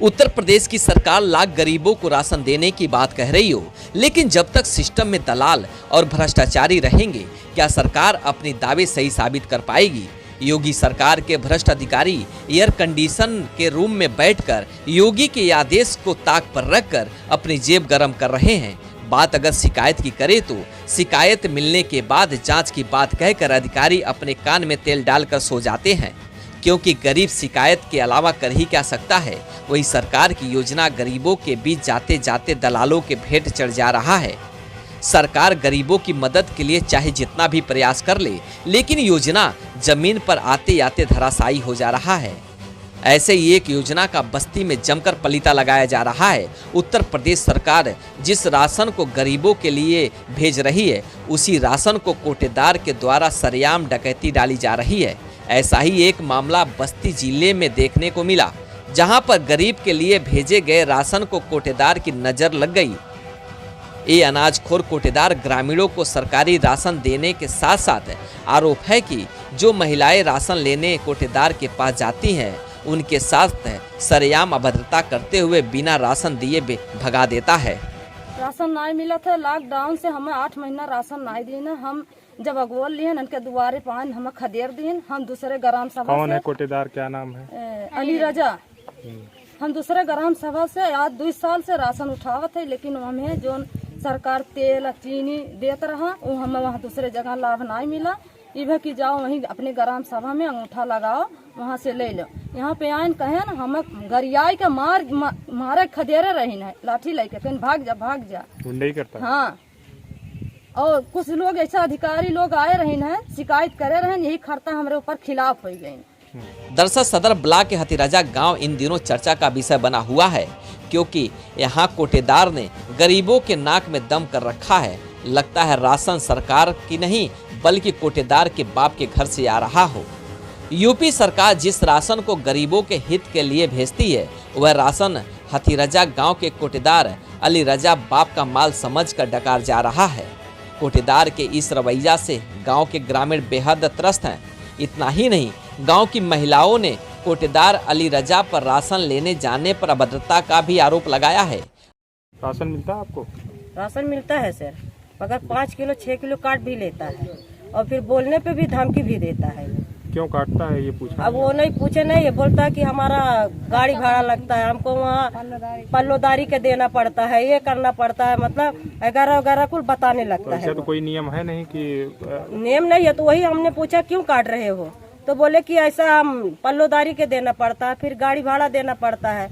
उत्तर प्रदेश की सरकार लाख गरीबों को राशन देने की बात कह रही हो, लेकिन जब तक सिस्टम में दलाल और भ्रष्टाचारी रहेंगे, क्या सरकार अपने दावे सही साबित कर पाएगी? योगी सरकार के भ्रष्ट अधिकारी एयर कंडीशन के रूम में बैठकर योगी के आदेश को ताक पर रखकर अपनी जेब गरम कर रहे हैं। बात अगर शिकायत की करे तो शिकायत मिलने के बाद जांच की बात कहकर अधिकारी अपने कान में तेल डालकर सो जाते हैं, क्योंकि गरीब शिकायत के अलावा कर ही क्या सकता है। वही सरकार की योजना गरीबों के बीच जाते जाते दलालों के भेंट चढ़ जा रहा है। सरकार गरीबों की मदद के लिए चाहे जितना भी प्रयास कर ले, लेकिन योजना जमीन पर आते आते धराशायी हो जा रहा है। ऐसे ही एक योजना का बस्ती में जमकर पलीता लगाया जा रहा है। उत्तर प्रदेश सरकार जिस राशन को गरीबों के लिए भेज रही है, उसी राशन को कोटेदार के द्वारा सरेआम डकैती डाली जा रही है। ऐसा ही एक मामला बस्ती जिले में देखने को मिला, जहां पर गरीब के लिए भेजे गए राशन को कोटेदार की नजर लग गई। ये अनाजखोर कोटेदार ग्रामीणों को सरकारी राशन देने के साथ साथ आरोप है कि जो महिलाएं राशन लेने कोटेदार के पास जाती हैं, उनके साथ सरेआम अभद्रता करते हुए बिना राशन दिए भगा देता है। राशन नहीं मिला था, लॉकडाउन से हमें 8 महीना राशन नहीं दिए ना। हम जब अगवल लिए उनके दुआरे पान हमें खदेर दिए। हम दूसरे ग्राम सभा कौन है कोटेदार, क्या नाम है? अली रजा। हम दूसरे ग्राम सभा से आज 2 साल से राशन उठावत है, लेकिन हमें जो सरकार तेल चीनी देत रहा, वो हमें वहाँ दूसरे जगह लाभ नहीं मिला। इधर की जाओ वहीं अपने ग्राम सभा में अंगूठा लगाओ, वहाँ से ले लो। यहाँ पे आयन कहे ना हमें गरियाई के मारे खदेरे रही है लाठी लेके, फिर भाग जा गुंडे ही करता है। हाँ, और कुछ लोग ऐसा अधिकारी लोग आए रही हैं, शिकायत करे रहे, यही खर्चा हमारे ऊपर खिलाफ हो गई। दरअसल सदर ब्लॉक के हथीराजा गांव इन दिनों चर्चा का विषय बना हुआ है, क्योंकि यहाँ कोटेदार ने गरीबों के नाक में दम कर रखा है। लगता है राशन सरकार की नहीं बल्कि कोटेदार के बाप के घर से आ रहा हो। यूपी सरकार जिस राशन को गरीबों के हित के लिए भेजती है, वह राशन हथीराजा गांव के कोटेदार अली रजा बाप का माल समझकर डकार जा रहा है। कोटेदार के इस रवैया से गांव के ग्रामीण बेहद त्रस्त हैं। इतना ही नहीं, गांव की महिलाओं ने कोटेदार अली रजा पर राशन लेने जाने पर अभद्रता का भी आरोप लगाया है। राशन मिलता है आपको? राशन मिलता है सर, अगर 5 किलो 6 किलो काट भी लेता है, और फिर बोलने पे भी धमकी भी देता है। क्यों काटता है ये पूछा? अब वो नहीं पूछे नहीं, ये बोलता है कि हमारा गाड़ी भाड़ा लगता है, हमको वहाँ पल्लोदारी के देना पड़ता है, ये करना पड़ता है, मतलब 11 कुल बताने लगता है। तो कोई नियम है नहीं कि? नियम नहीं है, तो वही हमने पूछा क्यों काट रहे हो, तो बोले कि ऐसा हम पल्लोदारी के देना पड़ता है, फिर गाड़ी भाड़ा देना पड़ता है,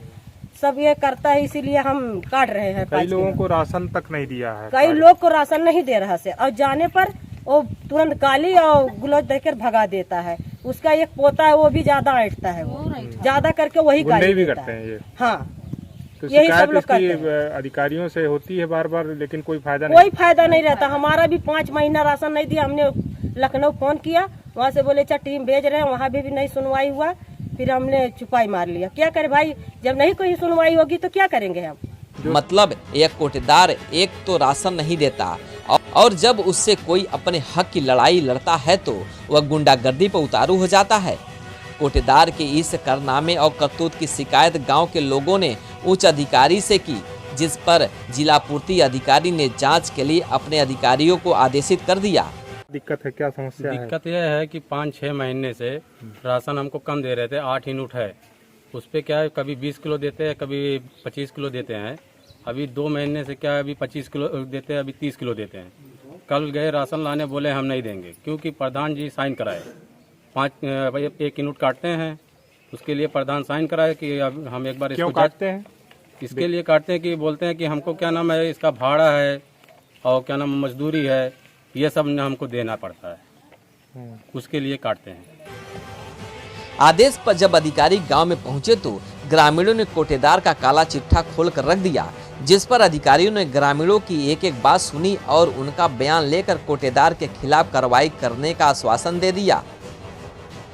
सब ये करता है, इसीलिए हम काट रहे हैं। कई लोगों को राशन तक नहीं दिया है, कई लोग को राशन नहीं दे रहा से, और जाने पर वो तुरंत गाली और गुलाब देकर भगा देता है। उसका एक पोता है, वो भी ज्यादा ऐंठता है, वो ज्यादा करके वही गाली भी देता करते हैं ये। हाँ, तो यही सब शिकायत लोग करते हैं। इसकी अधिकारियों से होती है बार बार, लेकिन कोई फायदा नहीं रहता। हमारा भी 5 महीना राशन नहीं दिया। हमने लखनऊ फोन किया, वहाँ से बोले अच्छा टीम भेज रहे हैं, वहाँ भी नहीं सुनवाई हुआ। फिर हमने चुपाई मार लिया। क्या करे भाई, जब नहीं कोई सुनवाई होगी तो क्या करेंगे हम। मतलब एक कोटेदार एक तो राशन नहीं देता, और जब उससे कोई अपने हक की लड़ाई लड़ता है तो वह गुंडागर्दी पर उतारू हो जाता है। कोटेदार के इस कारनामे और करतूत की शिकायत गांव के लोगों ने उच्च अधिकारी से की, जिस पर जिला पूर्ति अधिकारी ने जांच के लिए अपने अधिकारियों को आदेशित कर दिया। दिक्कत है, क्या समस्या है? दिक्कत यह है कि 5-6 महीने से राशन हमको कम दे रहे थे, 8 यूनिट है। उस पे क्या है, कभी 20 किलो देते हैं, कभी 25 किलो देते हैं। अभी 2 महीने से क्या है, अभी 25 किलो देते हैं, अभी 30 किलो देते हैं। कल गए राशन लाने, बोले हम नहीं देंगे, क्योंकि प्रधान जी साइन कराए। 1 यूनिट काटते हैं, उसके लिए प्रधान साइन कराए कि अब हम एक बार क्यों काटते हैं? इसके लिए काटते हैं कि बोलते हैं कि हमको क्या नाम है, इसका भाड़ा है और क्या नाम मजदूरी है, ये सब हमको देना पड़ता है, उसके लिए काटते हैं। आदेश पर जब अधिकारी गांव में पहुंचे तो ग्रामीणों ने कोटेदार का काला चिट्ठा खोल कर रख दिया, जिस पर अधिकारियों ने ग्रामीणों की एक एक बात सुनी और उनका बयान लेकर कोटेदार के खिलाफ कार्रवाई करने का आश्वासन दे दिया।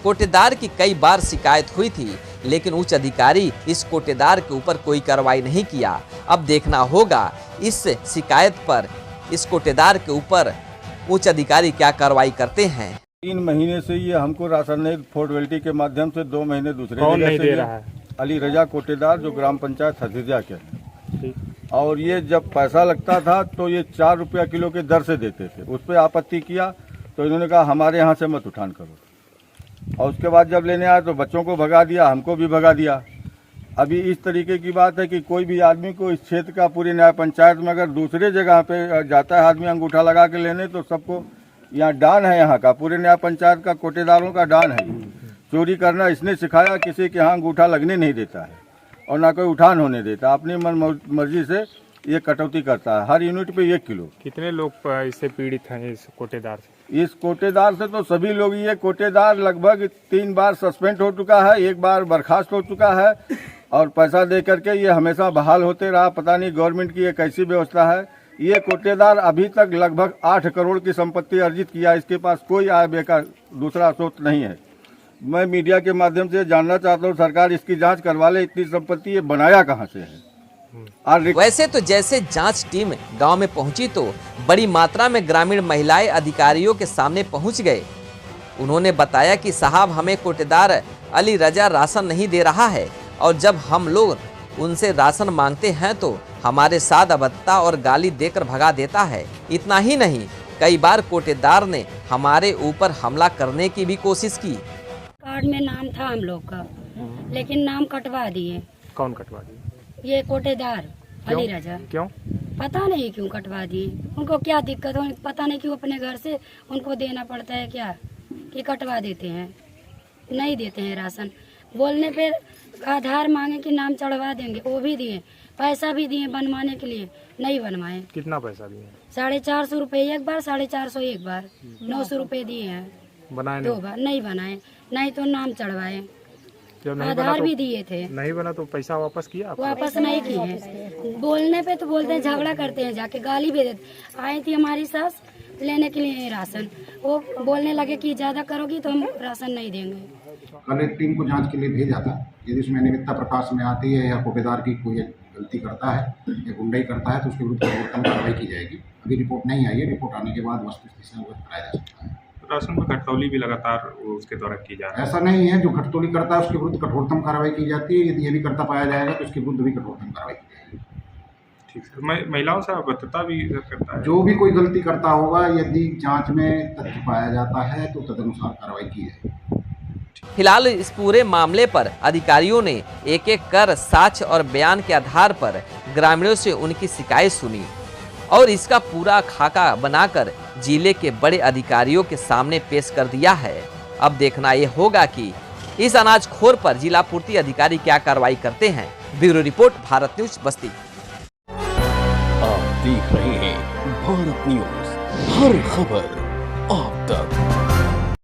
कोटेदार की कई बार शिकायत हुई थी, लेकिन उच्च अधिकारी इस कोटेदार के ऊपर कोई कार्रवाई नहीं किया। अब देखना होगा इस शिकायत पर इस कोटेदार के ऊपर उच्च अधिकारी क्या कार्रवाई करते हैं। 3 महीने से ये हमको राशन नहीं, फोर्टबिलिटी के माध्यम से 2 महीने दूसरे कौन जगह नहीं से दे रहा है? अली रजा कोटेदार, जो ग्राम पंचायत हजीजा के हैं। ठीक। और ये जब पैसा लगता था तो ये 4 रुपया किलो के दर से देते थे। उस पर आपत्ति किया तो इन्होंने कहा हमारे यहाँ से मत उठान करो, और उसके बाद जब लेने आए तो बच्चों को भगा दिया, हमको भी भगा दिया। अभी इस तरीके की बात है कि कोई भी आदमी को इस क्षेत्र का पूरी न्याय पंचायत में अगर दूसरे जगह पे जाता है आदमी अंगूठा लगा के लेने, तो सबको यहाँ डान है, यहाँ का पूरे न्याय पंचायत का कोटेदारों का डान है। चोरी करना इसने सिखाया, किसी के यहाँ अंगूठा लगने नहीं देता है और ना कोई उठान होने देता, अपनी मन मर्जी से ये कटौती करता है हर यूनिट पे 1 किलो। कितने लोग इससे पीड़ित हैं इस कोटेदार से? इस कोटेदार से तो सभी लोग, ये कोटेदार लगभग 3 बार सस्पेंड हो चुका है, 1 बार बर्खास्त हो चुका है, और पैसा दे करके ये हमेशा बहाल होते रहा। पता नहीं गवर्नमेंट की ये कैसी व्यवस्था है। ये कोटेदार अभी तक लगभग 8 करोड़ की संपत्ति अर्जित किया, इसके पास कोई आय व्यय का दूसरा स्रोत नहीं है। मैं मीडिया के माध्यम से जानना चाहता हूँ, सरकार इसकी जांच करवा ले, इतनी संपत्ति ये बनाया कहाँ से है। वैसे तो जैसे जांच टीम गांव में पहुंची तो बड़ी मात्रा में ग्रामीण महिलाएं अधिकारियों के सामने पहुंच गए। उन्होंने बताया कि साहब, हमें कोटेदार अली रजा राशन नहीं दे रहा है, और जब हम लोग उनसे राशन मांगते हैं तो हमारे साथ अभद्रता और गाली देकर भगा देता है। इतना ही नहीं, कई बार कोटेदार ने हमारे ऊपर हमला करने की भी कोशिश की। कार्ड में नाम था हम लोग का, लेकिन नाम कटवा दिए। कौन कटवा दिए? ये कोटेदार अली रजा। क्यों? पता नहीं क्यों कटवा दिए, उनको क्या दिक्कत हो, पता नहीं क्यों अपने घर से उनको देना पड़ता है क्या कि कटवा देते हैं, नहीं देते हैं राशन। बोलने पे आधार मांगे कि नाम चढ़वा देंगे, वो भी दिए, पैसा भी दिए बनवाने के लिए, नहीं बनवाए। कितना पैसा दिए? 450 रुपये एक बार, 450 एक बार, 900 रुपये दिए हैं। बनाए 2 बार नहीं बनाए, नहीं तो नाम चढ़वाए। जब नहीं आधार बना भी तो दिए थे, नहीं बना तो पैसा वापस किया आपने? वापस नहीं किए। बोलने पे तो बोलते हैं, झगड़ा करते हैं, जाके गाली भी देते। आई थी हमारी सास लेने के लिए राशन, वो बोलने लगे कि ज्यादा करोगी तो हम राशन नहीं देंगे। कल एक टीम को जांच के लिए भेजा था। यदि उसमें अनियमितता प्रकाश में आती है या कोटेदार की कोई गलती करता है या गुंडाई करता है तो उसके विरुद्ध कठोरतम कार्रवाई की जाएगी। अभी रिपोर्ट नहीं आई है, रिपोर्ट आने के बाद वस्तुस्थिति से अवगत कराया जा सकता है। राशन में घटतौली भी लगातार उसके द्वारा की जा रही है। ऐसा नहीं है, जो घटतौली करता है उसके विरुद्ध कठोरतम कार्रवाई की जाती है। यदि ये भी करता पाया जाएगा तो उसके विरुद्ध भी कठोरतम कार्रवाई की जाएगी। ठीक सर, महिलाओं से अभद्रता भी करता है? जो भी कोई गलती करता होगा, यदि जांच में तथ्य पाया जाता है तो तदनुसार कार्रवाई की जाएगी। फिलहाल इस पूरे मामले पर अधिकारियों ने एक एक कर साक्ष्य और बयान के आधार पर ग्रामीणों से उनकी शिकायत सुनी और इसका पूरा खाका बनाकर जिले के बड़े अधिकारियों के सामने पेश कर दिया है। अब देखना ये होगा कि इस अनाजखोर पर जिला पूर्ति अधिकारी क्या कार्रवाई करते हैं। ब्यूरो रिपोर्ट, भारत न्यूज, बस्ती। आप देख रहे हैं भारत न्यूज, हर खबर आप तक।